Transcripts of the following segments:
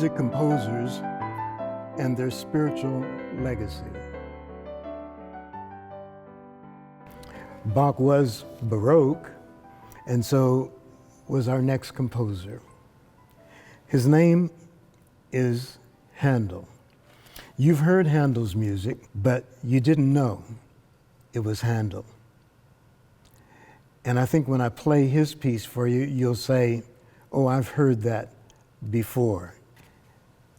music composers and their spiritual legacy. Bach was Baroque, and so was our next composer. His name is Handel. You've heard Handel's music, but you didn't know it was Handel. And I think when I play his piece for you, you'll say, oh, I've heard that before.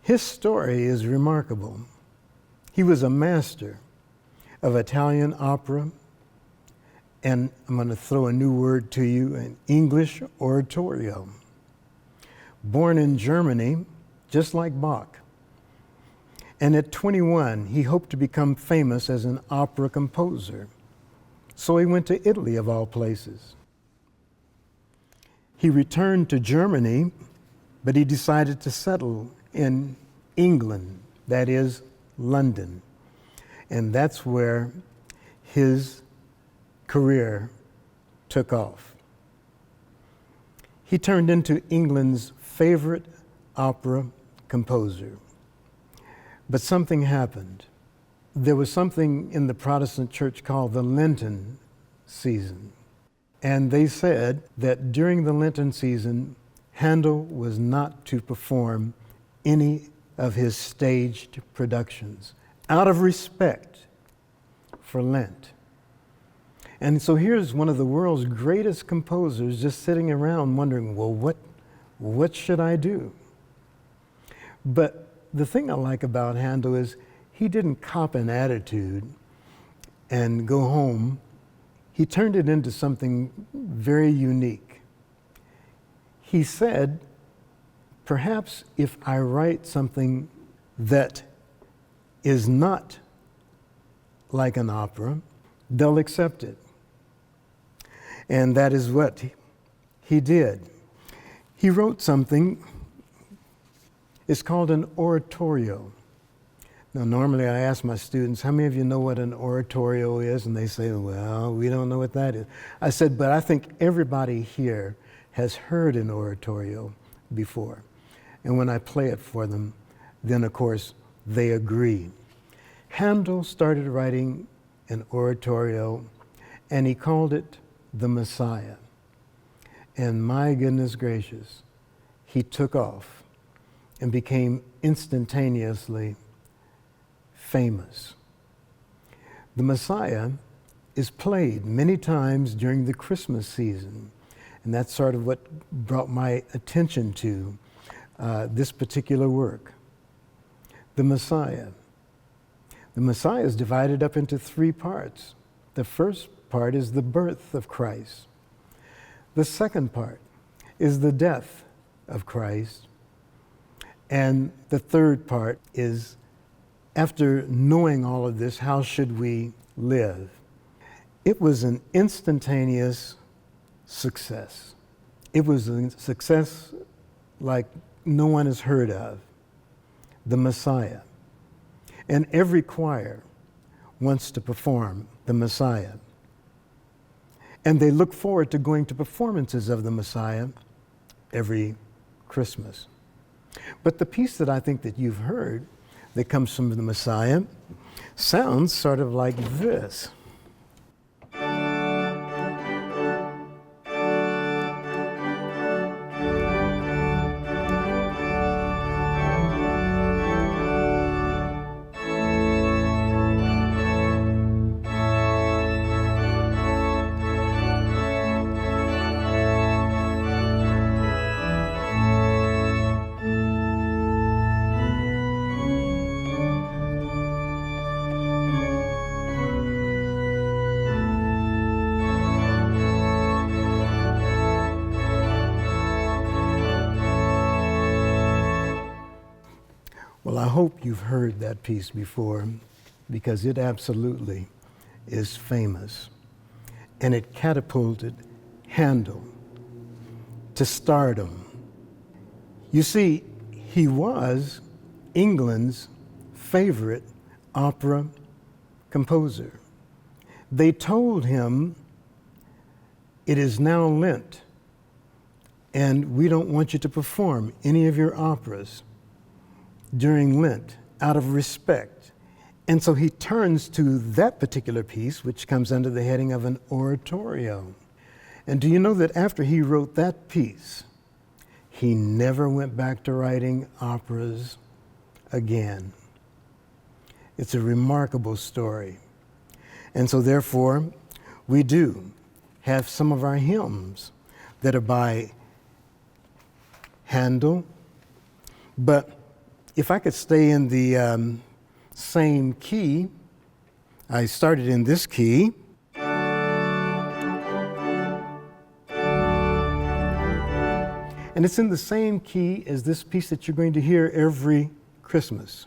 His story is remarkable. He was a master of Italian opera, and I'm going to throw a new word to you, an English oratorio. Born in Germany, just like Bach. And at 21, he hoped to become famous as an opera composer. So he went to Italy, of all places. He returned to Germany, but he decided to settle in England, that is, London. And that's where his career took off. He turned into England's favorite opera composer. But something happened. There was something in the Protestant church called the Lenten season. And they said that during the Lenten season, Handel was not to perform any of his staged productions out of respect for Lent. And so here's one of the world's greatest composers just sitting around wondering, well, what should I do? But the thing I like about Handel is he didn't cop an attitude and go home. He turned it into something very unique. He said, perhaps if I write something that is not like an opera, they'll accept it. And that is what he did. He wrote something. It's called an oratorio. Now, normally I ask my students, how many of you know what an oratorio is? And they say, well, we don't know what that is. I said, but I think everybody here has heard an oratorio before. And when I play it for them, then of course they agree. Handel started writing an oratorio, and he called it The Messiah. And my goodness gracious, he took off and became instantaneously famous. The Messiah is played many times during the Christmas season, and that's sort of what brought my attention to this particular work. The Messiah. The Messiah is divided up into three parts. The first part is the birth of Christ. The second part is the death of Christ. And the third part is, after knowing all of this, how should we live? It was an instantaneous success. It was a success like no one has heard of. The Messiah. And every choir wants to perform the Messiah. And they look forward to going to performances of the Messiah every Christmas. But the piece that I think that you've heard that comes from the Messiah sounds sort of like this. Well, I hope you've heard that piece before, because it absolutely is famous. And it catapulted Handel to stardom. You see, he was England's favorite opera composer. They told him, it is now Lent, and we don't want you to perform any of your operas. during Lent out of respect. And so he turns to that particular piece, which comes under the heading of an oratorio. And do you know that after he wrote that piece, he never went back to writing operas again? It's a remarkable story. And so therefore, we do have some of our hymns that are by Handel. But if I could stay in the same key, I started in this key. And it's in the same key as this piece that you're going to hear every Christmas.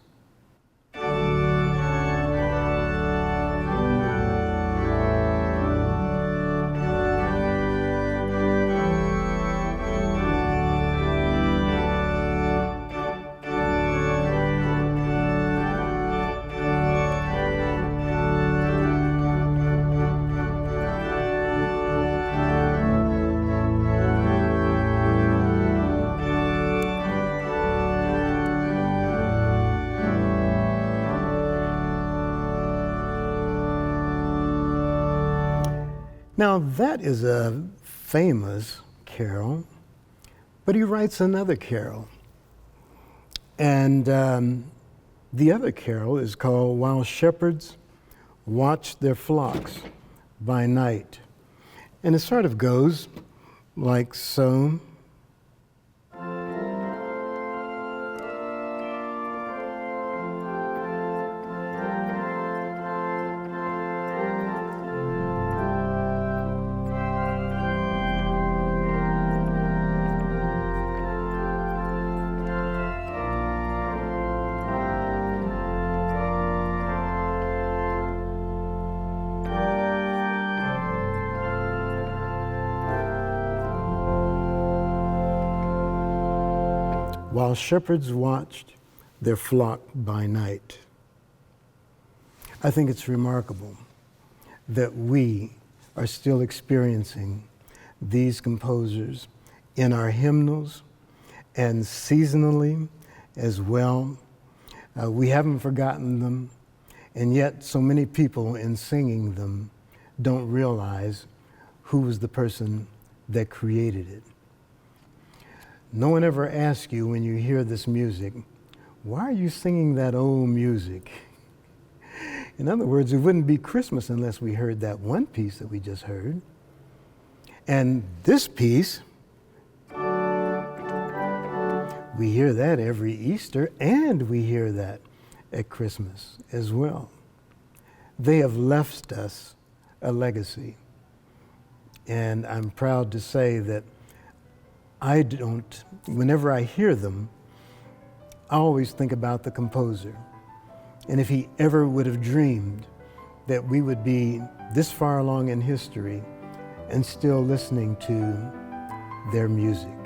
Now, that is a famous carol, but he writes another carol. And the other carol is called While Shepherds Watch Their Flocks by Night. And it sort of goes like so. While shepherds watched their flock by night. I think it's remarkable that we are still experiencing these composers in our hymnals and seasonally as well. We haven't forgotten them, and yet so many people in singing them don't realize who was the person that created it. No one ever asks you when you hear this music, why are you singing that old music? In other words, it wouldn't be Christmas unless we heard that one piece that we just heard. And this piece, we hear that every Easter, and we hear that at Christmas as well. They have left us a legacy. And I'm proud to say that whenever I hear them, I always think about the composer. And if he ever would have dreamed that we would be this far along in history and still listening to their music.